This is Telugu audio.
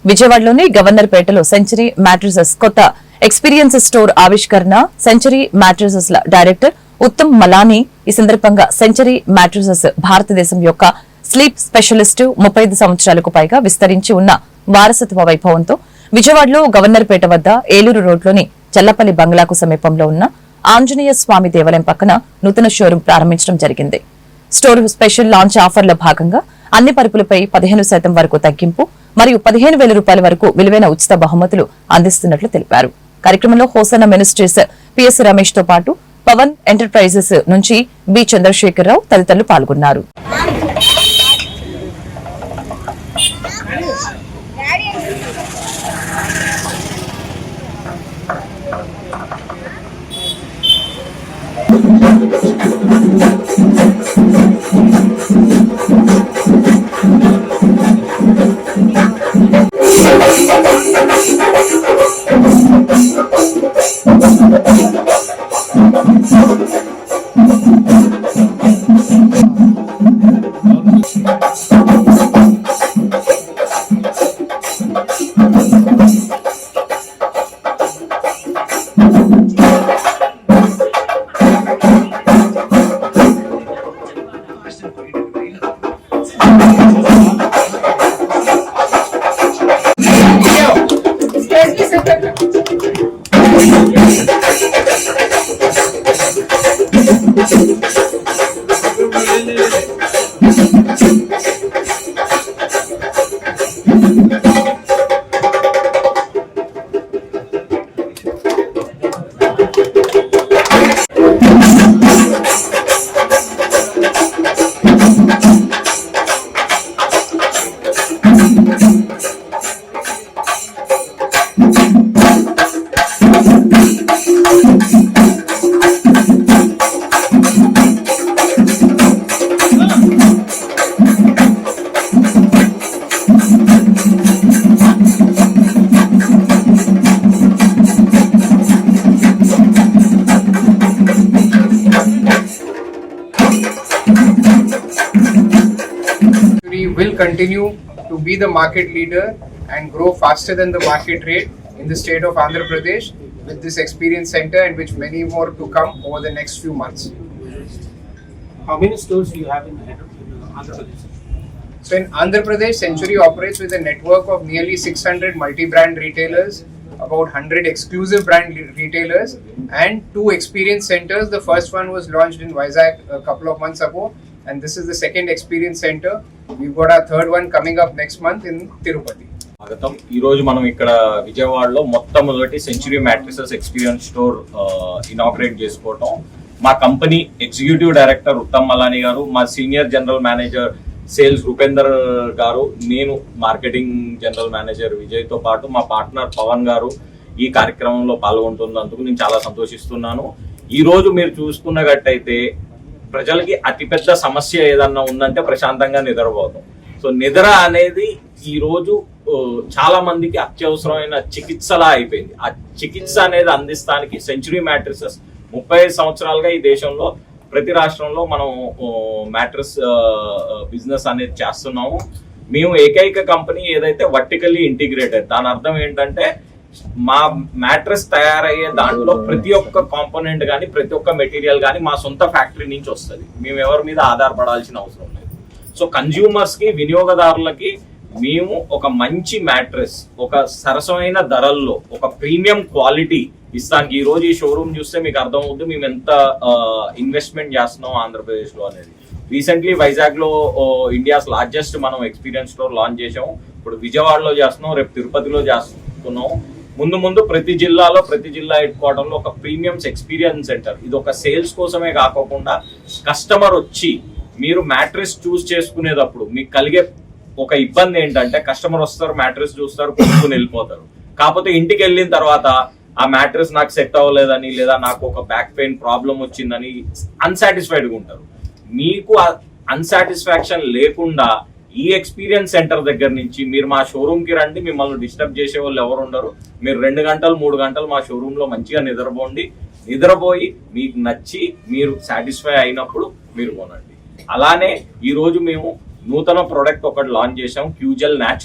విజయవాడలోని గవర్నర్పేటలో సెంచరీ మ్యాట్రిసెస్ కొత్త ఎక్స్పీరియన్స్ స్టోర్ ఆవిష్కరణ. సెంచరీ మ్యాట్రిసెస్ ల డైరెక్టర్ ఉత్తమ్ మలానీ ఈ సందర్భంగా సెంచరీ మ్యాట్రిసెస్ భారతదేశం యొక్క స్లీప్ స్పెషలిస్ట్ 35 సంవత్సరాలకు పైగా విస్తరించి ఉన్న వారసత్వ వైభవంతో విజయవాడలో గవర్నర్పేట వద్ద ఏలూరు రోడ్లోని చల్లపల్లి బంగ్లాకు సమీపంలో ఉన్న ఆంజనేయ స్వామి దేవాలయం పక్కన నూతన షోరూం ప్రారంభించడం జరిగింది. స్టోర్ స్పెషల్ లాంచ్ ఆఫర్ల భాగంగా అన్ని పరుపులపై 15% వరకు తగ్గింపు మరియు 15,000 రూపాయల వరకు విలువైన ఉచిత బహుమతులు అందిస్తున్నట్లు తెలిపారు. కార్యక్రమంలో హోసన్న మినిస్ట్రీస్ పిఎస్ రమేష్ తో పాటు పవన్ ఎంటర్ప్రైజెస్ నుంచి బి చంద్రశేఖరరావు తదితరులు పాల్గొన్నారు. Will continue to be the market leader and grow faster than the market rate in the state of Andhra Pradesh with this experience center, and which many more to come over the next few months. How many stores do you have in Andhra Pradesh? So in Andhra Pradesh, Century operates with a network of nearly 600 multi-brand retailers, about 100 exclusive brand retailers, and 2 experience centers. The first one was launched in Vizag a couple of months ago, and this is the second experience center. We've got our third one coming up next month in Tirupati. ఈ రోజు మనం ఇక్కడ విజయవాడలో మొట్టమొదటి century matrices experience store inaugurate చేసుకోవటం. మా company executive director Uttam Malani గారు, మా senior general manager sales Rupender గారు, నేను మార్కెటింగ్ జనరల్ మేనేజర్ విజయ్ తో పాటు మా పార్ట్నర్ పవన్ గారు ఈ కార్యక్రమంలో పాల్గొంటున్నందుకు నేను చాలా సంతోషిస్తున్నాను. ఈ రోజు మీరు చూసుకున్నట్టయితే ప్రజలకి అతిపెద్ద సమస్య ఏదన్నా ఉందంటే ప్రశాంతంగా నిద్రపోతాం. సో నిద్ర అనేది ఈ రోజు చాలా మందికి అత్యవసరమైన చికిత్సలా అయిపోయింది. ఆ చికిత్స అనేది అందిస్తానికి సెంచరీ మ్యాట్రిసెస్ 35 సంవత్సరాలుగా ఈ దేశంలో ప్రతి రాష్ట్రంలో మనం మ్యాట్రిస్ బిజినెస్ అనేది చేస్తున్నాము. మేము ఏకైక కంపెనీ ఏదైతే వర్టికల్లీ ఇంటిగ్రేటెడ్. దాని అర్థం ఏంటంటే మా మ్యాట్రెస్ తయారయ్యే దాంట్లో ప్రతి ఒక్క కాంపోనెంట్ కానీ ప్రతి ఒక్క మెటీరియల్ కానీ మా సొంత ఫ్యాక్టరీ నుంచి వస్తుంది. మేము ఎవరి మీద ఆధారపడాల్సిన అవసరం లేదు. సో కన్జ్యూమర్స్ కి, వినియోగదారులకి మేము ఒక మంచి మ్యాట్రెస్ ఒక సరసమైన ధరల్లో ఒక ప్రీమియం క్వాలిటీ ఇస్తానికి ఈ రోజు ఈ షోరూమ్ చూస్తే మీకు అర్థం అవుతుంది మేము ఎంత ఇన్వెస్ట్మెంట్ చేస్తున్నాం ఆంధ్రప్రదేశ్ లో అనేది. రీసెంట్లీ వైజాగ్ లో ఇండియాస్ లార్జెస్ట్ మనం ఎక్స్పీరియన్స్ స్టోర్ లాంచ్ చేసాము. ఇప్పుడు విజయవాడలో చేస్తున్నాం, రేపు తిరుపతిలో చేస్తున్నాం. ముందు ప్రతి జిల్లా హెడ్ క్వార్టర్ లో ఒక ప్రీమియంస్ ఎక్స్పీరియన్స్ సెంటర్. ఇది ఒక సేల్స్ కోసమే కాకుండా కస్టమర్ వచ్చి మీరు మ్యాట్రెస్ చూస్ చేసుకునేటప్పుడు మీకు కలిగే ఒక ఇబ్బంది ఏంటంటే కస్టమర్ వస్తారు, మ్యాట్రెస్ చూస్తారు, కొనుక్కుని వెళ్ళిపోతారు. కాకపోతే ఇంటికి వెళ్ళిన తర్వాత ఆ మ్యాట్రెస్ నాకు సెట్ అవ్వలేదని లేదా నాకు ఒక బ్యాక్ పెయిన్ ప్రాబ్లం వచ్చిందని అన్సాటిస్ఫైడ్గా ఉంటారు. మీకు అన్సాటిస్ఫాక్షన్ లేకుండా ఈ ఎక్స్పీరియన్స్ సెంటర్ దగ్గర నుంచి మీరు మా షోరూమ్ కి రండి. మిమ్మల్ని డిస్టర్బ్ చేసే వాళ్ళు ఎవరు ఉండరు. మీరు 2 గంటలు 3 గంటలు మా షోరూమ్ లో మంచిగా నిద్రపోయి మీకు నచ్చి మీరు సాటిస్ఫై అయినప్పుడు మీరు కొనండి. అలానే ఈ రోజు మేము నూతన ప్రోడక్ట్ ఒకటి లాంచ్ చేసాం, క్యూజెల్ న్యాచురల్